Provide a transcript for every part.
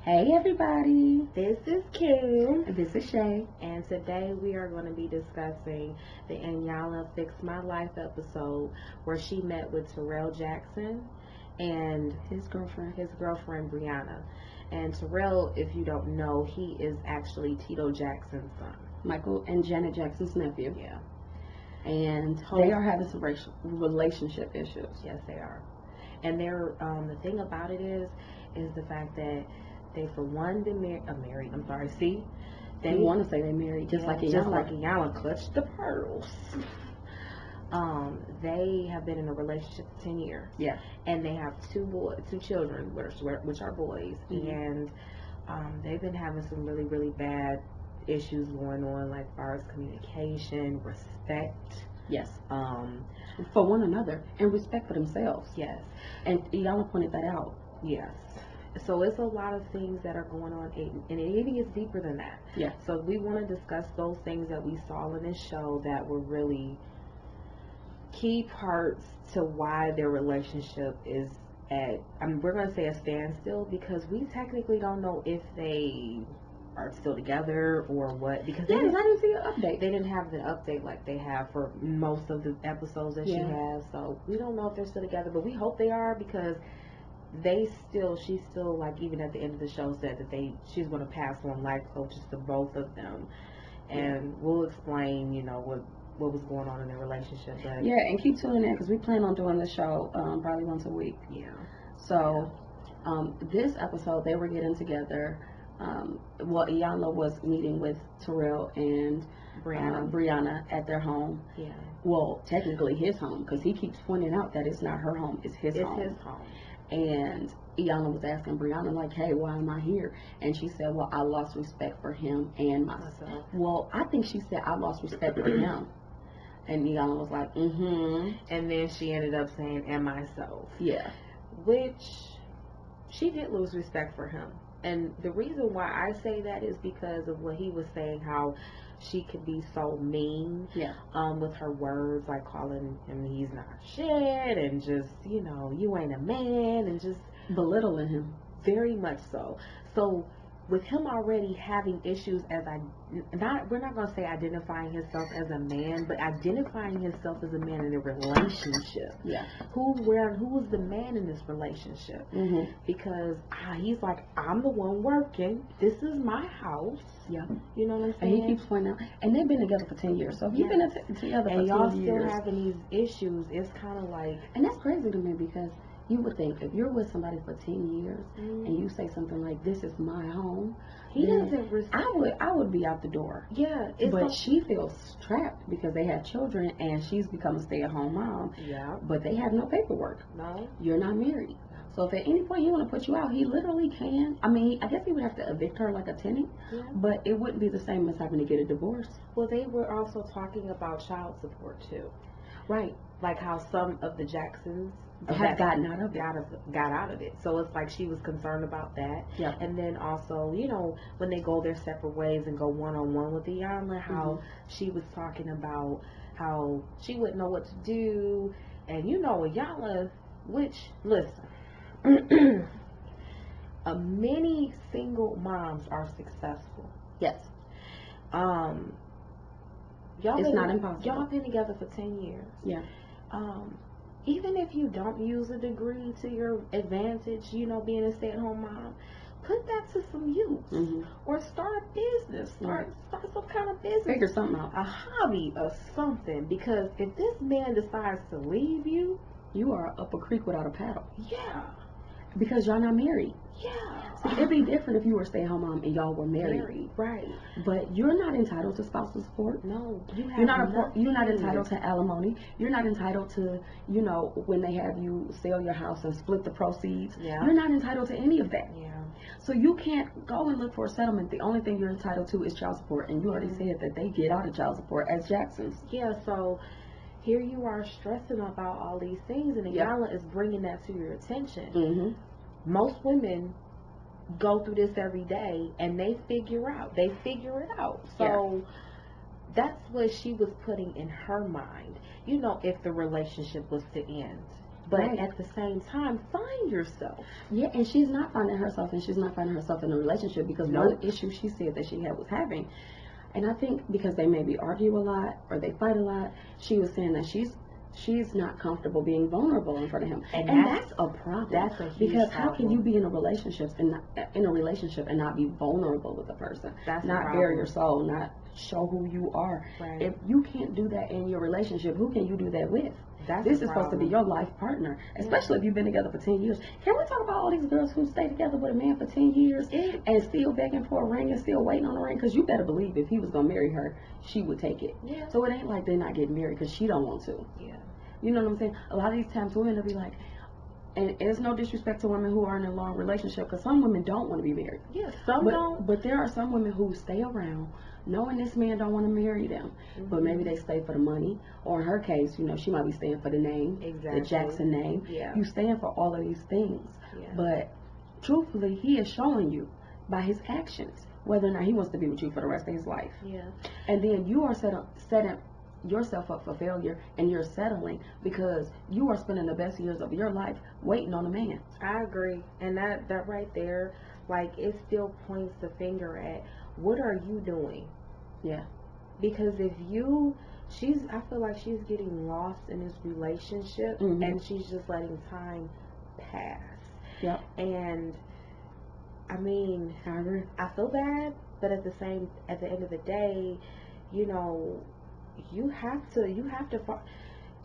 Hey everybody, This is Kim. this is Shay. And today we are going to be discussing the Iyanla Fix My Life episode where she met with Taryll Jackson and His girlfriend Breana. And Taryll, if you don't know, he is actually Tito Jackson's son. Michael and Janet Jackson's nephew. Yeah. And they are having some relationship issues. Yes, they are. And they're the thing about it is the fact that they for one been married. I'm sorry. See, They want to say they married, just like Iyanla clutched the pearls. They have been in a relationship for 10 years. Yeah. And they have two children, which are boys. Mm-hmm. And they've been having some really, really bad issues going on, like as far as communication, respect. Yes. For one another and respect for themselves. Yes. And Iyanla pointed that out. Yes. So it's a lot of things that are going on, and it even gets deeper than that. Yeah. So we want to discuss those things that we saw in this show that were really key parts to why their relationship is at, we're going to say a standstill, because we technically don't know if they are still together or what. Because I didn't see an update. They didn't have the update like they have for most of the episodes that she has. So we don't know if they're still together, but we hope they are, because she's still like, even at the end of the show, said that she's going to pass on life coaches to both of them, and we'll explain what was going on in their relationship. But and keep tuning in, because we plan on doing the show probably once a week. So this episode they were getting together. Iyanla was meeting with Taryll and Breana at their home. Well, technically his home, because he keeps pointing out that it's not her home, it's his home. His home. And Iyanla was asking Breana, like, hey, why am I here? And she said, well, I lost respect for him and myself. Well, I think she said, I lost respect for him. And Iyanla was like, And then she ended up saying, and myself. Yeah. Which, she did lose respect for him. And the reason why I say that is because of what he was saying, how she could be so mean with her words, like calling him he's not shit, and just, you ain't a man, and just belittling him. Very much so. So with him already having issues, we're not going to say identifying himself as a man, but identifying himself as a man in a relationship. Yeah. Who was the man in this relationship? Mm-hmm. Because he's like, I'm the one working. This is my house. Yeah. You know what I'm saying? And he keeps pointing out, and they've been together for 10 years. So if you've been together for 10 years. And y'all still having these issues, it's kind of like. And that's crazy to me, because you would think if you're with somebody for 10 years and you say something like, this is my home, he doesn't respect. I would be out the door. Yeah. But she feels trapped because they have children and she's become a stay-at-home mom. Yeah. But they have no paperwork. No. You're not married. So if at any point he want to put you out, he literally can. I mean, I guess he would have to evict her like a tenant. Yeah. But it wouldn't be the same as having to get a divorce. Well, they were also talking about child support too. Right. Like how some of the Jacksons have gotten out of it. Got out of it. So it's like she was concerned about that. Yeah. And then also, when they go their separate ways and go one-on-one with Iyanla, how she was talking about how she wouldn't know what to do. And Iyanla, which, listen, many single moms are successful. Yes. It's not impossible. Y'all been together for 10 years. Yeah. Even if you don't use a degree to your advantage, being a stay-at-home mom, put that to some use. Or start a business. Start some kind of business. Figure something out. A hobby or something. Because if this man decides to leave you, you are up a creek without a paddle. Yeah. Because y'all not married. Yeah. See, it'd be different if you were a stay-at-home mom and y'all were married. Right. But you're not entitled to spousal support. No. You're not entitled to alimony. You're not entitled to, when they have you sell your house and split the proceeds. Yeah. You're not entitled to any of that. Yeah. So you can't go and look for a settlement. The only thing you're entitled to is child support. And you already said that they get out of child support as Jacksons. Yeah, so here you are stressing about all these things, and Iyanla is bringing that to your attention. Most women go through this every day, and they figure it out. So that's what she was putting in her mind. If the relationship was to end, But at the same time, find yourself. Yeah, and she's not finding herself, and she's not finding herself in a relationship, because one issue she said that she was having, and I think because they maybe argue a lot or they fight a lot, she was saying that she's not comfortable being vulnerable in front of him, and that's a problem. That's a huge because problem. How can you be in a relationship and not be vulnerable with a person? That's not bare your soul, not show who you are. Right. If you can't do that in your relationship, who can you do that with? This is supposed to be your life partner, especially if you've been together for 10 years. Can we talk about all these girls who stay together with a man for 10 years and still begging for a ring and still waiting on a ring? Because you better believe if he was going to marry her, she would take it. Yeah. So it ain't like they're not getting married because she don't want to. Yeah. You know what I'm saying? A lot of these times women will be like, and it's no disrespect to women who are in a long relationship, because some women don't want to be married. Yeah, some don't. But there are some women who stay around knowing this man don't want to marry them. But maybe they stay for the money. Or in her case, she might be staying for the name, the Jackson name. Yeah. You staying for all of these things. Yeah. But truthfully, he is showing you by his actions whether or not he wants to be with you for the rest of his life. Yeah. And then you are setting yourself up for failure, and you're settling because you are spending the best years of your life waiting on a man. I agree. And that right there, like, it still points the finger at what are you doing? Yeah. Because if I feel like she's getting lost in this relationship, and she's just letting time pass. Yep. And I mean, I feel bad, but at the end of the day, you have to find.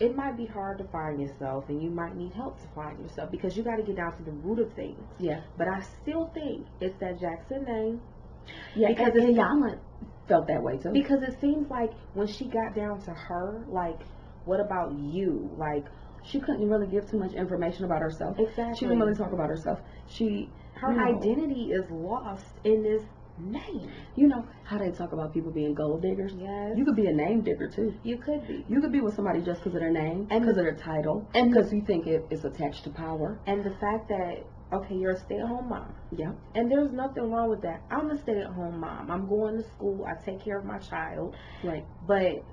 It might be hard to find yourself, and you might need help to find yourself, because you got to get down to the root of things. Yeah. But I still think it's that Jackson name. Yeah, because Iyanla felt that way too. Because it seems like when she got down to her, like, what about you? Like, she couldn't really give too much information about herself. Exactly. She didn't really talk about herself. Her identity is lost in this name. You know how they talk about people being gold diggers? Yes. You could be a name digger too. You could be. You could be with somebody just because of their name, and because of their title, and because you think it's attached to power. And the fact that, okay, you're a stay-at-home mom. Yeah. And there's nothing wrong with that. I'm a stay-at-home mom. I'm going to school. I take care of my child. Right. But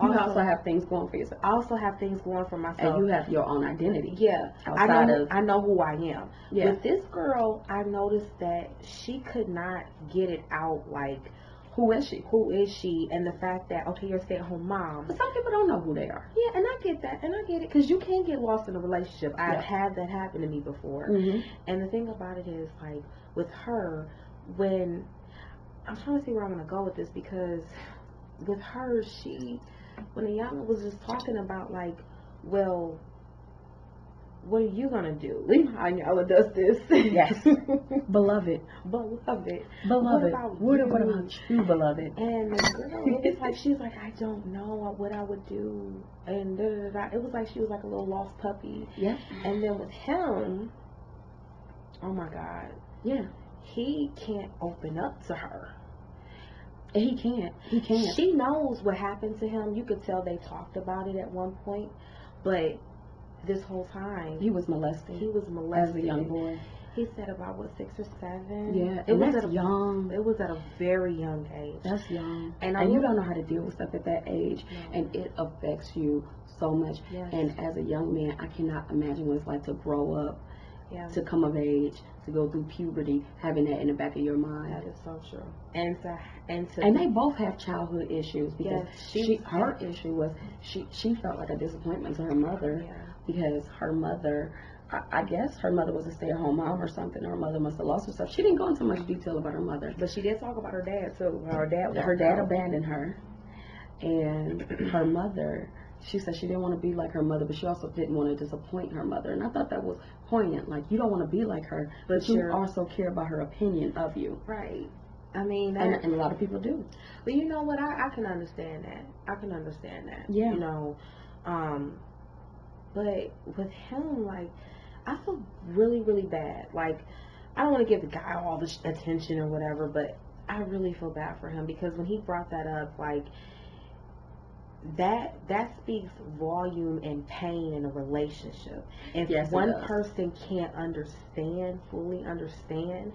you also have things going for yourself. I also have things going for myself. And you have your own identity. Yeah. I know who I am. Yeah. With this girl, I noticed that she could not get it out, like, who is she? Who is she? And the fact that, okay, you're a stay-at-home mom. But some people don't know who they are. Yeah, and I get that. And I get it. Because you can get lost in a relationship. I've had that happen to me before. And the thing about it is, like, with her, when... I'm trying to see where I'm going to go with this, because with her, when Iyanla was just talking about, like, well, what are you gonna do? Iyanla does this. Yes. Beloved. Beloved. What about you, beloved? And the girl, it was like, she's like, I don't know what I would do. And it was like she was like a little lost puppy. Yeah. And then with him, oh my God. Yeah. He can't open up to her. He can't. She knows what happened to him. You could tell they talked about it at one point. But this whole time, he was molested. As a young boy. He said about, 6 or 7? Yeah. That's young. It was at a very young age. That's young. And you don't know how to deal with stuff at that age. No. And it affects you so much. Yes. And as a young man, I cannot imagine what it's like to grow up. Yeah. To come of age, to go through puberty, having that in the back of your mind. That is so true. And they both have childhood issues, because her issue was she felt like a disappointment to her mother, because her mother, I guess her mother was a stay-at-home mom or something. Her mother must have lost herself. She didn't go into much detail about her mother, but she did talk about her dad too. Her dad abandoned her, and her mother. She said she didn't want to be like her mother, but she also didn't want to disappoint her mother. And I thought that was poignant. Like, you don't want to be like her, but you also care about her opinion of you. Right. I mean, and a lot of people do. But you know what? I can understand that. Yeah. You know, but with him, like, I feel really, really bad. Like, I don't want to give the guy all the attention or whatever, but I really feel bad for him, because when he brought that up, like, that speaks volume and pain in a relationship. If one person can't fully understand,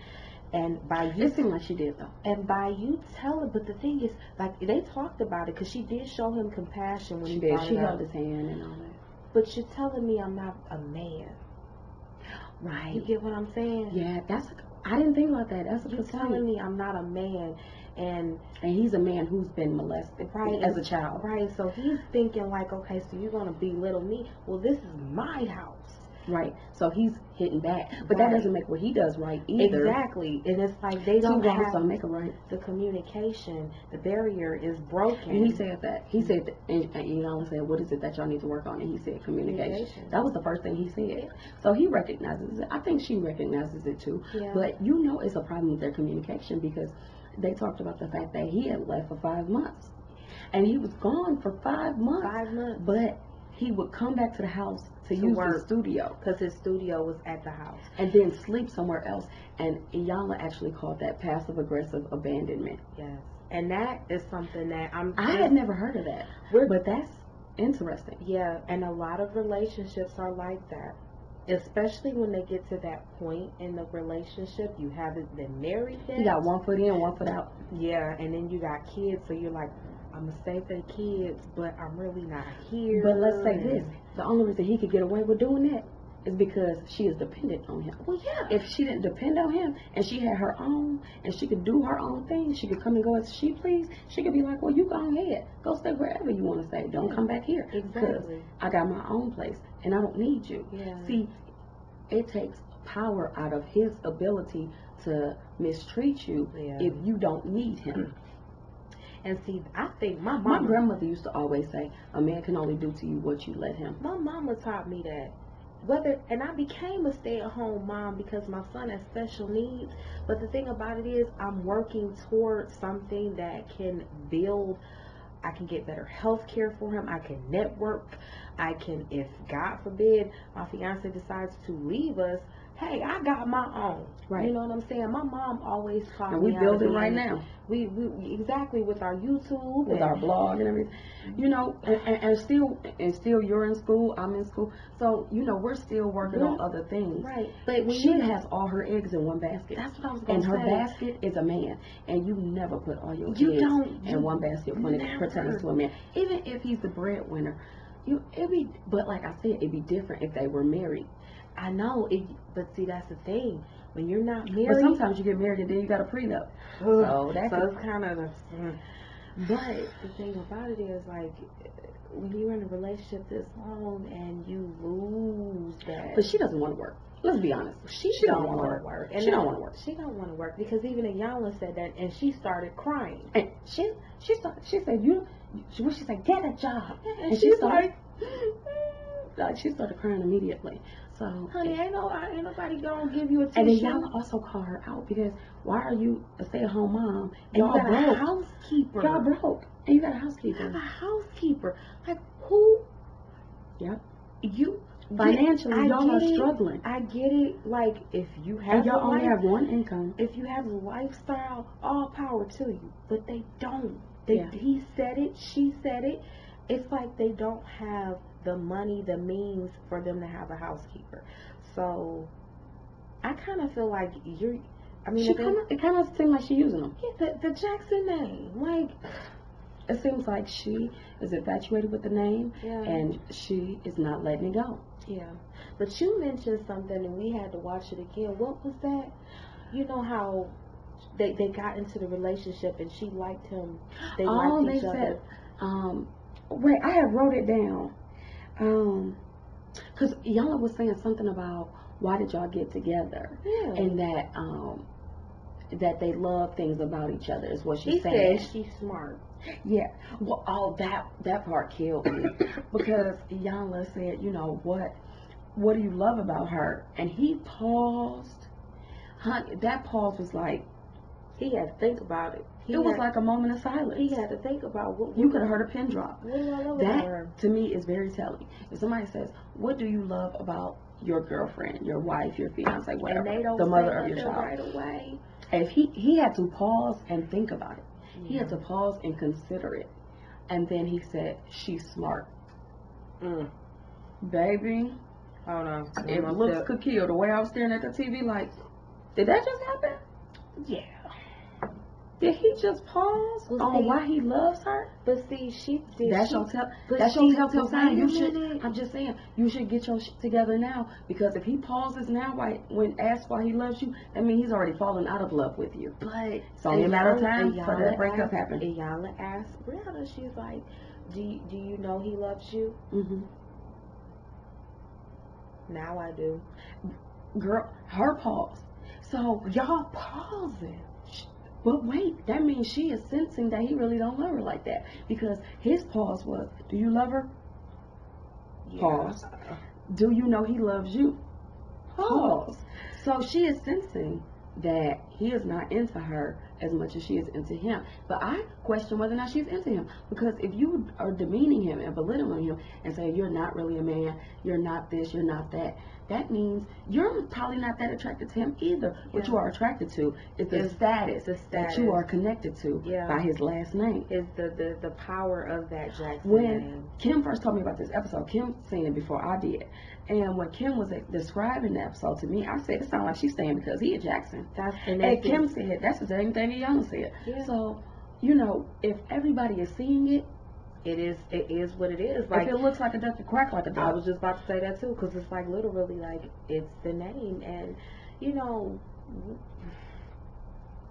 and by you, it seemed like she did though. And by you telling, but the thing is, like, they talked about it, because she did show him compassion when he brought it up. She held his hand and all that. but you're telling me I'm not a man. Right. You get what I'm saying? Yeah, I didn't think about that. That's a You're good point. telling me I'm not a man, and he's a man who's been molested, right, as a child. Right, so he's thinking like, okay, so you're going to belittle me. Well, this is my house. Right, so he's hitting back, but that doesn't make what he does right either. Exactly, and it's like they don't have make it right. The communication, the barrier is broken. And he said that. He said, that, and Iyanla said, "What is it that y'all need to work on?" And he said, "Communication." That was the first thing he said. So he recognizes it. I think she recognizes it too. Yeah. But it's a problem with their communication, because they talked about the fact that he had left for 5 months, and he was gone for 5 months. 5 months, but he would come back to the house to use the studio, because his studio was at the house, and then sleep somewhere else. And Iyanla actually called that passive aggressive abandonment. Yes, and that is something that I had never heard of that, but that's interesting. Yeah, and a lot of relationships are like that, especially when they get to that point in the relationship. You haven't been married yet. You got one foot in, one foot out. Yeah, and then you got kids, so you're like, I'm gonna stay for the kids, but I'm really not here. But let's say this: the only reason he could get away with doing that is because she is dependent on him. Well, yeah. If she didn't depend on him, and she had her own, and she could do her own thing, she could come and go as she pleased. She could be like, "Well, you go ahead, go stay wherever you want to stay. Don't come back here, because I got my own place, and I don't need you." Yeah. See, it takes power out of his ability to mistreat you if you don't need him. And see, I think my grandmother used to always say, a man can only do to you what you let him. My mama taught me that. And I became a stay-at-home mom because my son has special needs. But the thing about it is, I'm working towards something that can build. I can get better health care for him. I can network. I can, if God forbid, my fiance decides to leave us, hey, I got my own. Right. You know what I'm saying? My mom always taught me. And we building right now. We exactly, with our YouTube, with our blog and everything. And still you're in school, I'm in school. So, we're still working on other things. Right. But she has all her eggs in one basket. That's what I was going to say. And her basket is a man. And you never put all your eggs in one basket when it pertains to a man. Even if he's the breadwinner. But like I said, it'd be different if they were married. I know, but see, that's the thing. When you're not married, but sometimes you get married and then you got a prenup. So it's kind of. But the thing about it is, like, when you're in a relationship this long and you lose that. But she doesn't want to work. Let's be honest. She don't want to work. And she don't want to work. She don't want to work, because even Iyanla said that, and she started crying. And she said, she said, get a job. And she's like, she started crying immediately. So, honey, ain't nobody gonna give you a tissue. And then y'all also call her out, because why are you a stay-at-home mom and y'all you got broke? A housekeeper. Y'all broke and you got a housekeeper. You have a housekeeper. Like, who? Yep. You financially, y'all are struggling. I get it. Like, if you have, and y'all only have one income. If you have a lifestyle, all power to you. But they don't. He said it. She said it. It's like they don't have the money, the means for them to have a housekeeper. So I kind of feel like it kind of seems like she's using them. Yeah, the Jackson name, like, it seems like she is infatuated with the name, and she is not letting it go. Yeah, but you mentioned something, and we had to watch it again. What was that? You know how they got into the relationship, and she liked him. They liked each other. Wait, I have wrote it down. Because Iyanla was saying something about, why did y'all get together? Yeah. And that they love things about each other is what she said. He said she's smart. Yeah. Well, that part killed me. Because Iyanla said, what do you love about her? And he paused. Honey, that pause was like, he had to think about it. It was like a moment of silence. He had to think about what you could have heard a pin drop. What do I love about her? That, to me, is very telling. If somebody says, what do you love about your girlfriend, your wife, your fiance, whatever, and they don't the mother say of your child, right away. If he had to pause and think about it. Yeah. He had to pause and consider it. And then he said, she's smart. Baby. Hold on. If looks could kill, the way I was staring at the TV, like, did that just happen? Yeah. Did he just pause on why he loves her? But see, that's your telltale sign. You should. I'm just saying, you should get your shit together now, because if he pauses now, when asked why he loves you, that means he's already fallen out of love with you. But it's only a matter of time for that breakup happen. Iyanla asked Breana, she's like, do you know he loves you? Mm-hmm. Now I do. Girl, her pause. So y'all pausing. But wait, that means she is sensing that he really don't love her like that, because his pause was, do you love her? Yeah. Pause. Do you know he loves you? Pause. So she is sensing that he is not into her as much as she is into him. But I question whether or not she's into him, because if you are demeaning him and belittling him and saying you're not really a man, you're not this, you're not that, that means you're probably not that attracted to him either. Yeah. What you are attracted to is the status that you are connected to by his last name. Is the power of that Jackson when name. Kim first told me about this episode, Kim seen it before I did. And when Kim was describing the episode to me, I said, it sounds like she's saying because he a Jackson. And Kim said, that's the same thing Iyanla said. Yeah. So, if everybody is seeing it, it is what it is. Like, if it looks like a duck, it quack like a duck. I was just about to say that too, because it's like literally like it's the name. And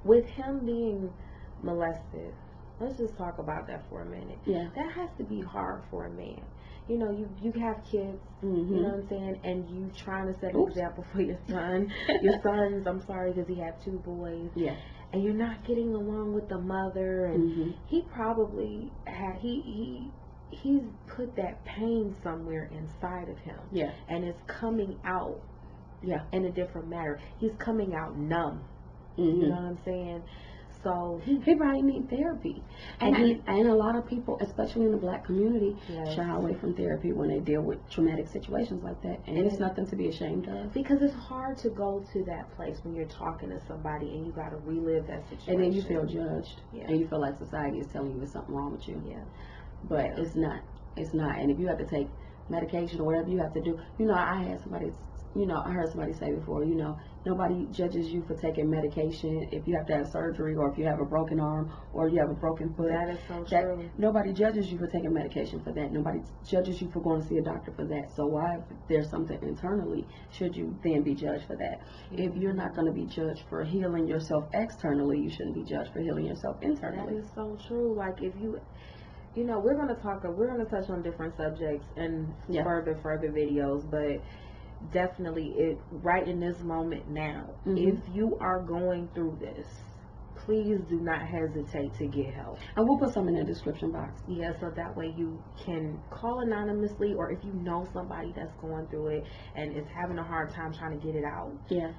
with him being molested, let's just talk about that for a minute. Yeah, that has to be hard for a man. You have kids, mm-hmm. You know what I'm saying, and you trying to set an example for your son. Your sons, I'm sorry, because he had 2 boys. Yeah. And you're not getting along with the mother, and mm-hmm. he probably had he's put that pain somewhere inside of him. Yeah. And it's coming out. Yeah. In a different manner. He's coming out numb. Mm-hmm. You know what I'm saying? So he probably need therapy, and a lot of people, especially in the Black community, shy away from therapy when they deal with traumatic situations like that, and it's nothing to be ashamed of. Because it's hard to go to that place when you're talking to somebody and you got to relive that situation, and then you feel judged, and you feel like society is telling you there's something wrong with you. Yeah, but it's not. And if you have to take medication or whatever you have to do, I heard somebody say before, nobody judges you for taking medication if you have to have surgery, or if you have a broken arm, or you have a broken foot. That is so true. Nobody judges you for taking medication for that. Nobody judges you for going to see a doctor for that. So why, if there's something internally, should you then be judged for that? Mm-hmm. If you're not going to be judged for healing yourself externally, you shouldn't be judged for healing yourself internally. That is so true. Like, if you... we're going to touch on different subjects and further videos, but definitely right in this moment now, mm-hmm. if you are going through this, please do not hesitate to get help. And we'll put some in the description box. Yeah, so that way you can call anonymously, or if you know somebody that's going through it and is having a hard time trying to get it out. Yeah.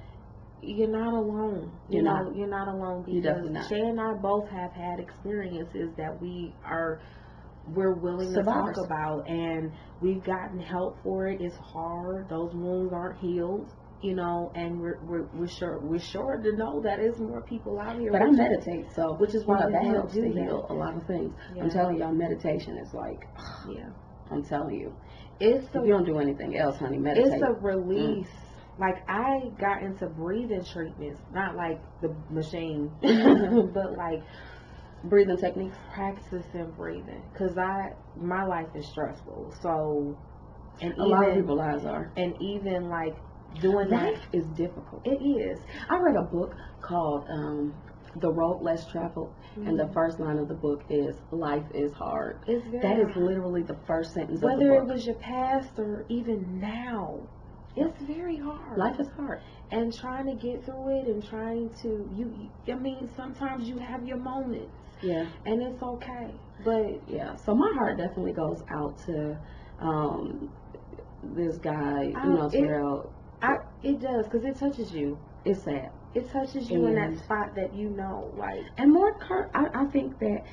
You're not alone. You're not alone, because Shay and I both have had experiences that we're willing to talk about, and we've gotten help for it. It's hard. Those wounds aren't healed, and we're sure to know that there's more people out here. But I meditate, so which is why that helps to heal a lot of things. Yeah. I'm telling y'all, meditation is like, I'm telling you, if you don't do anything else, honey, meditate. It's a release. Like, I got into breathing treatments, not like the machine, but like breathing techniques, practicing breathing, because my life is stressful. So, and a lot of people's lives are, and even like doing life is difficult. It is. I read a book called The Road Less Traveled, mm-hmm. and the first line of the book is, "Life is hard." It's very that hard. Is literally the first sentence of the book. Whether it was your past or even now, it's very hard. Life is hard, and trying to get through it, and trying to sometimes you have your moments. Yeah. And it's okay. But yeah, so my heart definitely goes out to this guy, Taryll. It does, because it touches you. It's sad. It touches you in that spot that like. And more, I think that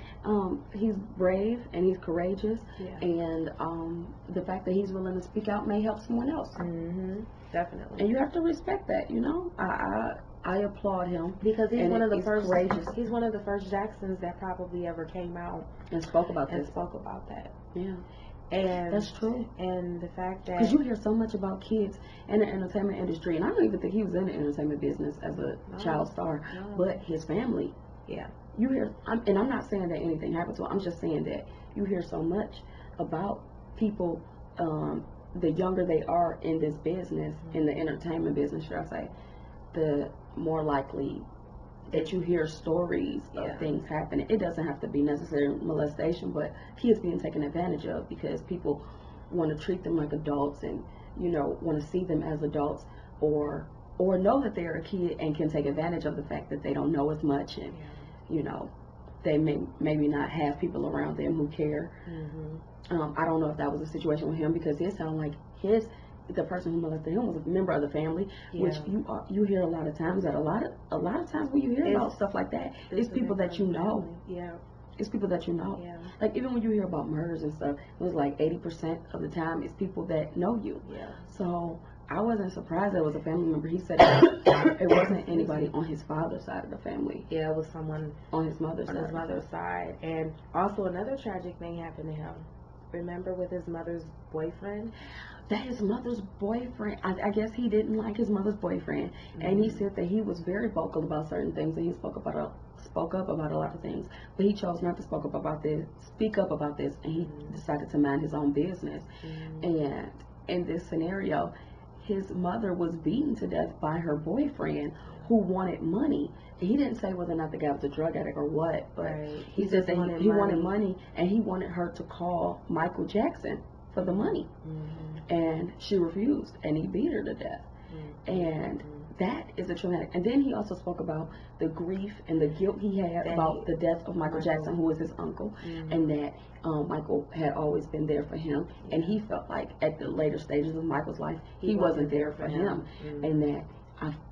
he's brave and he's courageous, and the fact that he's willing to speak out may help someone else. Mm-hmm. Definitely. And you have to respect that. I applaud him, because he's one of the first courageous. He's one of the first Jacksons that probably ever came out and spoke about that. Yeah. And that's true. And the fact that, because you hear so much about kids in the entertainment industry, and I don't even think he was in the entertainment business as a child star, but his family Yeah. You hear, and I'm not saying that anything happened to him. I'm just saying that you hear so much about people, the younger they are in this business, in the entertainment business, should I say, the more likely that you hear stories of things happening. It doesn't have to be necessarily molestation, but kids being taken advantage of because people want to treat them like adults and, want to see them as adults, or know that they're a kid and can take advantage of the fact that they don't know as much, and they maybe not have people around them who care. I don't know if that was a situation with him, because it sounded like the person who molested him was a member of the family, which you hear a lot of times. That a lot of times when you hear about stuff like that, it's people that you know. Yeah. It's people that you know. Yeah. Like, even when you hear about murders and stuff, it was like 80% of the time it's people that know you. Yeah. So I wasn't surprised that it was a family member. He said it wasn't anybody on his father's side of the family. Yeah, it was someone on his mother's side. And also another tragic thing happened to him. Remember, with his mother's boyfriend? That his mother's boyfriend, I guess he didn't like his mother's boyfriend, and he said that he was very vocal about certain things, and he spoke up about a lot of things, but he chose not to speak up about this, and he decided to mind his own business. And in this scenario, his mother was beaten to death by her boyfriend, who wanted money. And he didn't say whether or not the guy was a drug addict or what, but he said that he wanted money, and he wanted her to call Michael Jackson for the money. And she refused, and he beat her to death. And that is a traumatic. And then he also spoke about the grief and the guilt he had about the death of Michael Jackson, who was his uncle, and that Michael had always been there for him, and he felt like at the later stages of Michael's life he wasn't there for him, and that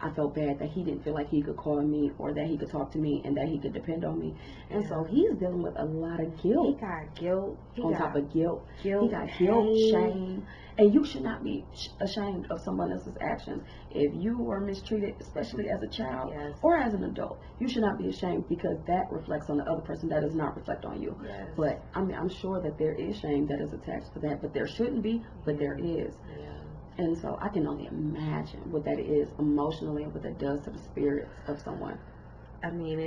I felt bad that he didn't feel like he could call me, or that he could talk to me, and that he could depend on me. And so he's dealing with a lot of guilt. He got guilt. He got guilt, shame. And you should not be ashamed of someone else's actions. If you were mistreated, especially as a child or as an adult, you should not be ashamed, because that reflects on the other person. That does not reflect on you. But I mean, I'm sure that there is shame that is attached to that, but there shouldn't be, but there is. And so I can only imagine what that is emotionally, and what that does to the spirits of someone. I mean,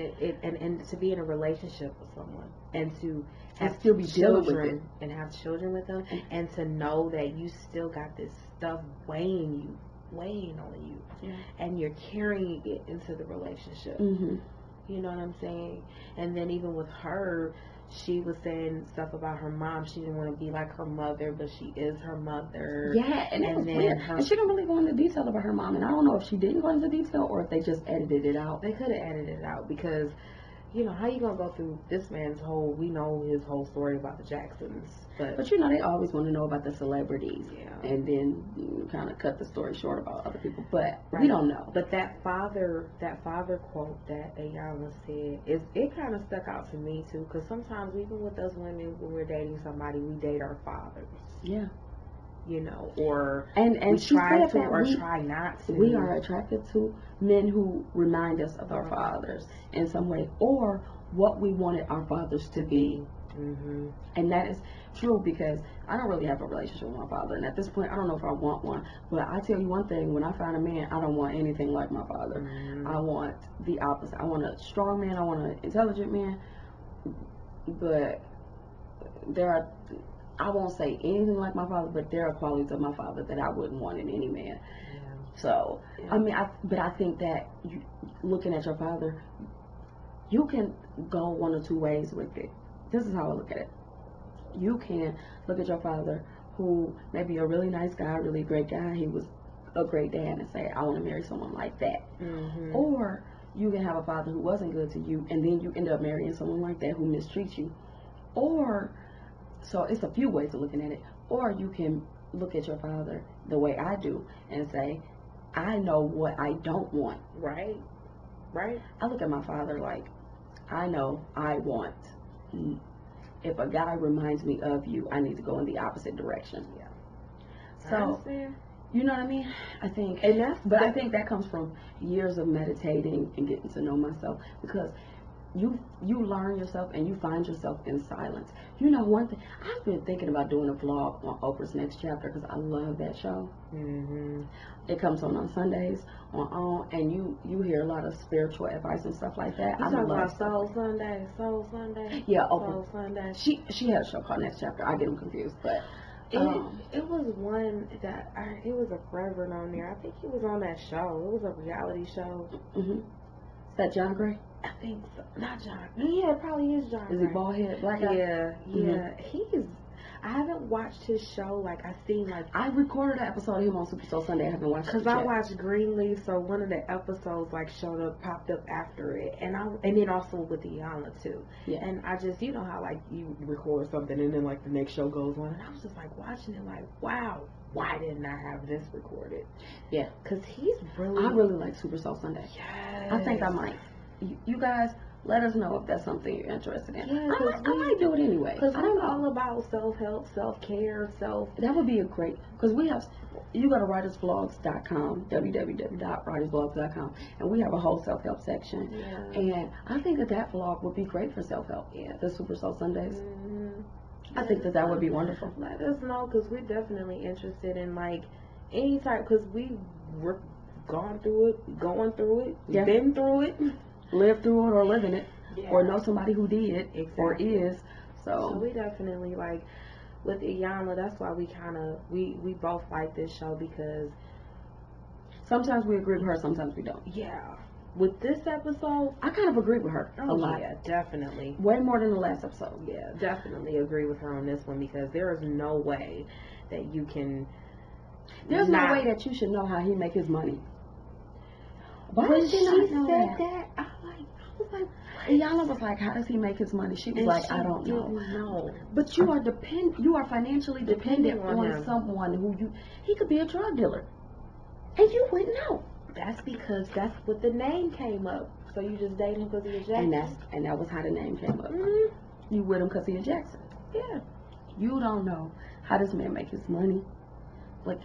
and to be in a relationship with someone, and to have still be children, and have children with them, and to know that you still got this stuff weighing on you, and you're carrying it into the relationship. You know what I'm saying? And then even with her, she was saying stuff about her mom. She didn't want to be like her mother, but she is her mother. Yeah, and it was weird. And she didn't really go into detail about her mom. And I don't know if she didn't go into detail or if they just edited it out. They could have edited it out, because, how you going to go through this man's we know his whole story about the Jacksons. But they always want to know about the celebrities. And then kind of cut the story short about other people. But we don't know. But that father quote that Iyanla said, it kind of stuck out to me too, because sometimes even with us women, when we're dating somebody, we date our fathers. Yeah. Or and we she try said to, that or try not to. We are attracted to men who remind us of our fathers in some way, or what we wanted our fathers to be. And that is true, because I don't really have a relationship with my father, and at this point I don't know if I want one. But I tell you one thing, when I find a man, I don't want anything like my father. I want the opposite. I want a strong man, I want an intelligent man, but I won't say anything like my father, but there are qualities of my father that I wouldn't want in any man. So I mean, I think that looking at your father, you can go one or two ways with it. This is how I look at it. You can look at your father, who may be a really nice guy, really great guy. He was a great dad, and say, I want to marry someone like that. Or you can have a father who wasn't good to you, and then you end up marrying someone like that who mistreats you. So it's a few ways of looking at it. Or you can look at your father the way I do and say, I know what I don't want. Right. I look at my father like, I know I want. If a guy reminds me of you, I need to go in the opposite direction. So, you know what I mean? I think, I think that comes from years of meditating and getting to know myself. Because you learn yourself and you find yourself in silence. You know, one thing, I've been thinking about doing a vlog on Oprah's Next Chapter because I love that show. Mm-hmm. It comes on Sundays and you hear a lot of spiritual advice and stuff like that. You talking about Soul Sunday? Yeah, Soul Sunday. She had a show called Next Chapter. I get them confused, but it was one that it was a reverend on there. I think he was on that show. It was a reality show. Mm-hmm. Is that John Gray? I think so. Not John. Yeah, it probably is John. Is he bald head, black guy? Yeah, yeah. Mm-hmm. I haven't watched his show. Like, I seen, like... I recorded an episode of him on Super Soul Sunday. I haven't watched it yet. Because I watched Greenleaf, so one of the episodes, like, popped up after it. And then also with Iyanla, too. Yeah. And I just, you know how, like, you record something and then, like, the next show goes on. And I was just, like, watching it, like, wow, why didn't I have this recorded? Yeah. Because he's really... I really like Super Soul Sunday. Yes. I think I might. You guys... Let us know if that's something you're interested in. Yeah, I might do it anyway. Because I'm all about self-help, self-care, That would be a great... Because we have... You go to writersvlogs.com, www.writersvlogs.com, and we have a whole self-help section. Yeah. And I think that vlog would be great for self-help. Yeah. The Super Soul Sundays. Mm-hmm. I think that would be wonderful. Let us know, because we're definitely interested in, like, any type... Because we're gone through it, going through it, yeah. been through it. Live through it or live in it, yeah. or know somebody who did exactly. or is. So we definitely, like, with Iyanla, that's why we kind of, we both like this show, because sometimes we agree with her, sometimes we don't. Yeah. With this episode, I kind of agree with her a lot. Yeah, definitely. Way more than the last episode. Yeah, definitely agree with her on this one, because there is no way that you can... There's no way that you should know how he make his money. Why did she not know that? I was like, Iyanla was like, how does he make his money? She was like, I don't know. But you are financially dependent on someone who he could be a drug dealer. And you wouldn't know. That's because that's what the name came up. So you just date him because he's a Jackson. And that was how the name came up. Mm-hmm. You with him because he's a Jackson. Yeah. You don't know how this man make his money. Like,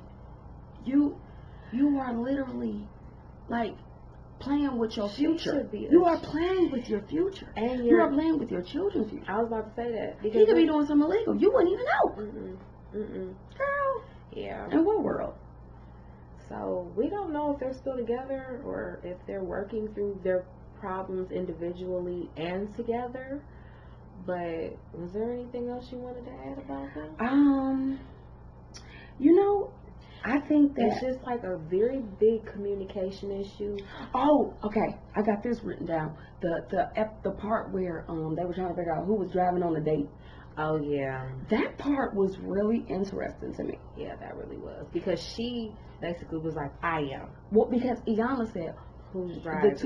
you are literally, like, playing with your future. You are playing with your future. And you are playing with your children's future. I was about to say that. Because he could be doing something illegal. You wouldn't even know. Girl. Yeah. In what world? So we don't know if they're still together or if they're working through their problems individually and together. But was there anything else you wanted to add about them? You know, I think that it's just like a very big communication issue. Oh, okay. I got this written down. The part where they were trying to figure out who was driving on the date. Oh yeah. That part was really interesting to me. Yeah, that really was, because she basically was like, I am. Well, because Iyanla said, who's driving?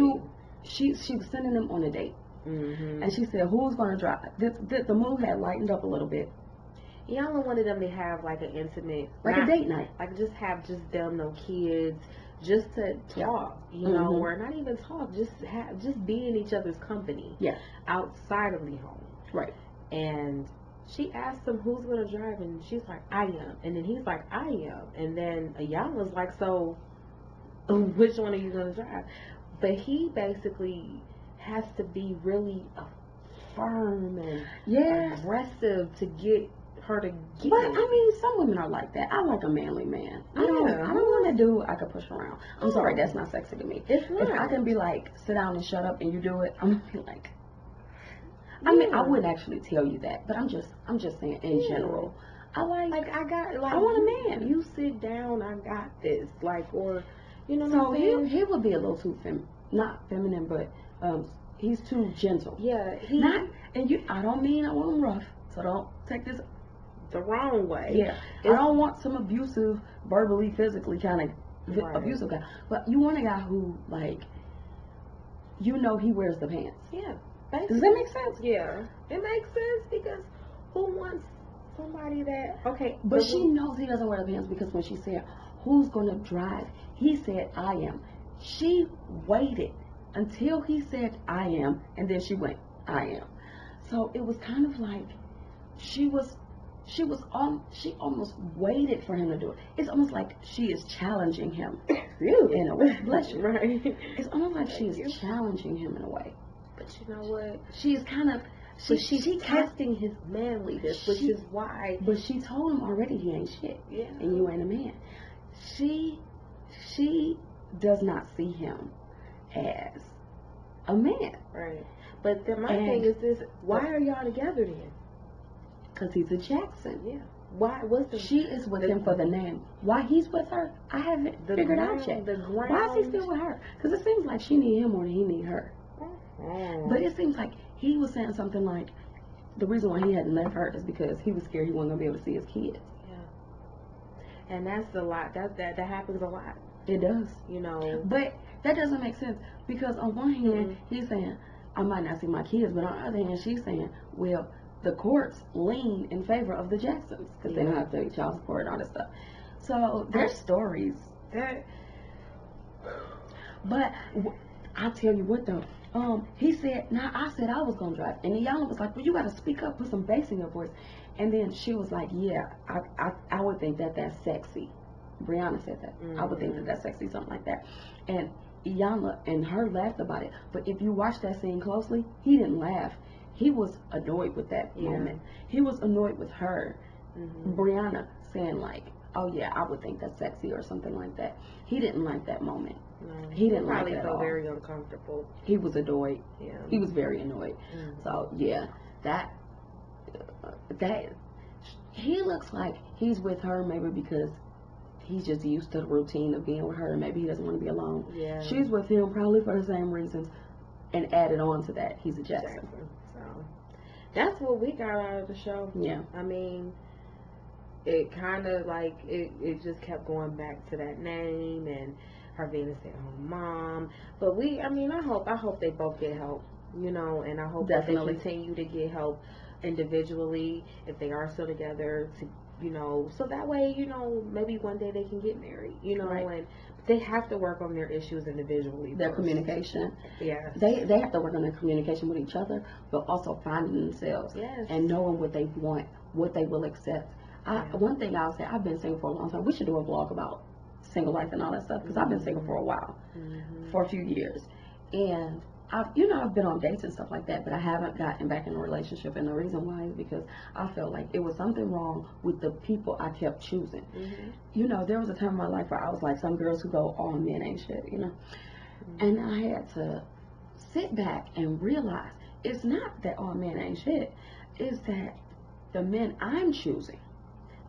She was sending them on a date. Mm-hmm. And she said, who's going to drive? The mood had lightened up a little bit. Iyanla wanted them to have like an intimate, like a date night, like just them, no kids, just to talk, you know, or not even talk, just be in each other's company, outside of the home, right? And she asked him who's gonna drive, and she's like, I am, and then he's like, I am, and then Iyanla's like, so which one are you gonna drive? But he basically has to be really firm and aggressive to get her to get. But I mean, some women are like that. I like a manly man. I don't want a dude I can push around. I'm sorry, that's not sexy to me. It's not. If I can be like, sit down and shut up, and you do it, I'm gonna be like. I mean, I wouldn't actually tell you that, but I'm just saying in general. I want a man. You sit down. I got this. Like, or you know. So he would be a little too not feminine, but he's too gentle. Yeah, I don't mean I want him rough, so don't take this the wrong way. Yeah, I don't want some abusive, verbally, physically kind of abusive guy. But you want a guy who, like, you know, he wears the pants. Yeah. Basically. Does that make sense? Yeah, it makes sense, because who wants somebody that But she knows he doesn't wear the pants, because when she said, "Who's gonna drive?" he said, "I am." She waited until he said, "I am," and then she went, "I am." So it was kind of like she almost waited for him to do it. It's almost like she is challenging him. Really? In a way. Bless you. Right. It's almost like she is challenging him in a way. But you know what? She's kind of, she's testing his manliness, which is why. But she told him already he ain't shit. Yeah. And you ain't a man. She does not see him as a man. Right. But then my thing is this: why are y'all together then? Because he's a Jackson. Yeah. Why? She is with him for the name. Why he's with her, I haven't figured out yet. Why is he still with her? Because it seems like she need him more than he need her. But it seems like he was saying something like the reason why he hadn't left her is because he was scared he wasn't gonna be able to see his kids. Yeah. And that's a lot. That happens a lot. It does. You know. But that doesn't make sense because on one hand he's saying I might not see my kids, but on the other hand she's saying, well, the courts lean in favor of the Jacksons because they don't have to pay child support and all this stuff. So there's stories. But I'll tell you what though. He said, I said I was gonna drive, and Iyanla was like, well, you gotta speak up, put some bass in your voice. And then she was like, yeah, I would think that's sexy. Breana said that. I would think that's sexy, something like that. And Iyanla and her laughed about it. But if you watch that scene closely, he didn't laugh. He was annoyed with that moment. He was annoyed with her, Breana, saying like, oh yeah, I would think that's sexy or something like that. He didn't like that moment. No, he didn't like probably it at felt all. Very uncomfortable. He was annoyed. Yeah. He was very annoyed. So yeah, that he looks like he's with her maybe because he's just used to the routine of being with her. Maybe he doesn't want to be alone. Yeah. She's with him probably for the same reasons. And added on to that, he's a Jackson. So that's what we got out of the show. Yeah. I mean, it kind of like it just kept going back to that name and her being a stay-at-home mom. But I hope they both get help, you know, and I hope that they continue to get help individually if they are still together, to, you know, so that way, you know, maybe one day they can get married, you know, and they have to work on their issues individually. Their communication. Yes. They have to work on their communication with each other, but also finding themselves and knowing what they want, what they will accept. One thing I'll say, I've been single for a long time. We should do a vlog about single life and all that stuff because I've been single for a while, for a few years, and I've been on dates and stuff like that, but I haven't gotten back in a relationship. And the reason why is because I felt like it was something wrong with the people I kept choosing. You know, there was a time in my life where I was like some girls who go, "Oh, men ain't shit," you know, and I had to sit back and realize it's not that all men ain't shit. It's that the men I'm choosing,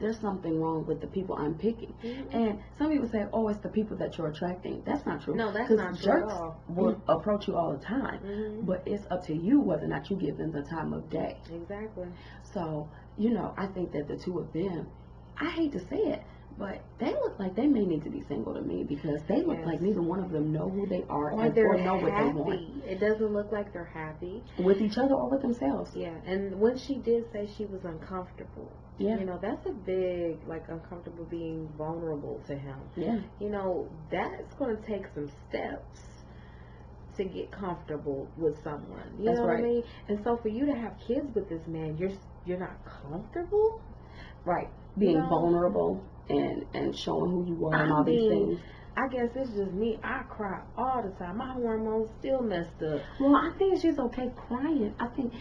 there's something wrong with the people I'm picking. And some people say, oh, it's the people that you're attracting. That's not true. No, that's not true jerks at all. Will approach you all the time. But it's up to you whether or not you give them the time of day. Exactly. So, you know, I think that the two of them, I hate to say it, but they look like they may need to be single to me because they look like neither one of them know who they are or know what they want. It doesn't look like they're happy. With each other or with themselves. Yeah, and when she did say she was uncomfortable, you know, that's a big, like, uncomfortable being vulnerable to him. Yeah. You know, that's going to take some steps to get comfortable with someone. You know what I mean? And so for you to have kids with this man, you're not comfortable? Right. Being vulnerable and showing who you are and all these things. I guess it's just me. I cry all the time. My hormones still messed up. Well, I think she's okay crying. I think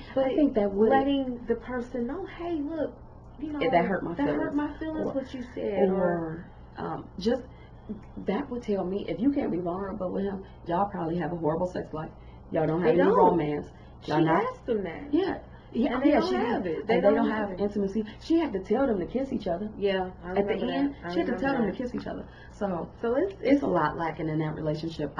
that would letting the person know, hey, look, you know, that hurt my feelings. That hurt my feelings. What you said, or just that would tell me if you can't be vulnerable with him, y'all probably have a horrible sex life. Y'all don't have any romance. She asked them that. Yeah. Yeah, and they don't have it. They don't have intimacy. She had to tell them to kiss each other. Yeah, at the end, she had to tell them to kiss each other. So it's a lot lacking in that relationship.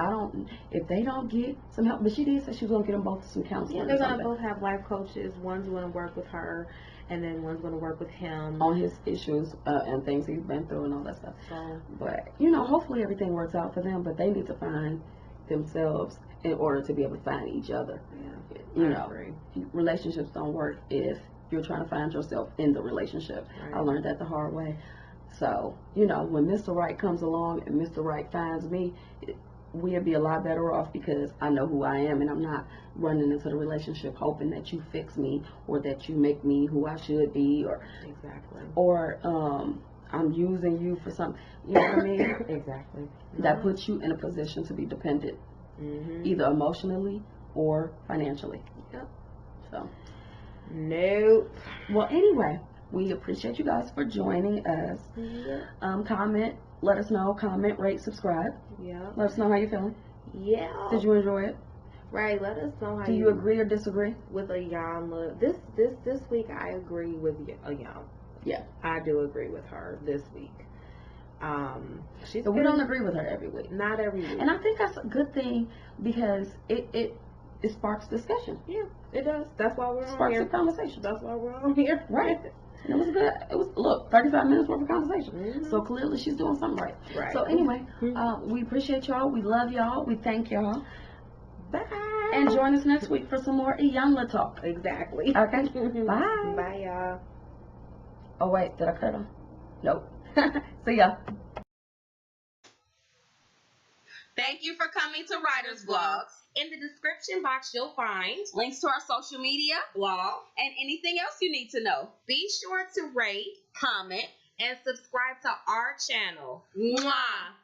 If they don't get some help, but she did say she was gonna get them both some counseling. Yeah, they're gonna both have life coaches. One's gonna work with her, and then one's gonna work with him on his issues and things he's been through and all that stuff. So, but you know, hopefully everything works out for them. But they need to find themselves in order to be able to find each other. Yeah, you know, relationships don't work if you're trying to find yourself in the relationship. Right. I learned that the hard way. So, you know, when Mr. Right comes along and Mr. Right finds me, we'll be a lot better off because I know who I am and I'm not running into the relationship hoping that you fix me or that you make me who I should be or I'm using you for something. You know what I mean? Exactly. That puts you in a position to be dependent, either emotionally or financially. Yep. So. Nope. Well, anyway, we appreciate you guys for joining us. Yeah. Comment, let us know. Comment, rate, subscribe. Yeah. Let us know how you're feeling. Yeah. Did you enjoy it? Right. Let us know how Do you agree or disagree with Iyanla? This week I agree with Iyanla. Yeah. I do agree with her this week. So we don't agree with her every week. Not every week. And I think that's a good thing because it sparks discussion. Yeah, it does. That's why we're on here. Sparks a conversation. That's why we're on here. Right. And it was good. It was, look, 35 minutes worth of conversation. Mm-hmm. So clearly she's doing something right. Right. So anyway, we appreciate y'all. We love y'all. We thank y'all. Bye. And join us next week for some more Iyanla talk. Exactly. Okay. Bye. Bye, y'all. Oh, wait. Did I cut them? Nope. See ya. Thank you for coming to Writer's Vlogs. In the description box, you'll find links to our social media, blog, and anything else you need to know. Be sure to rate, comment, and subscribe to our channel. Mwah!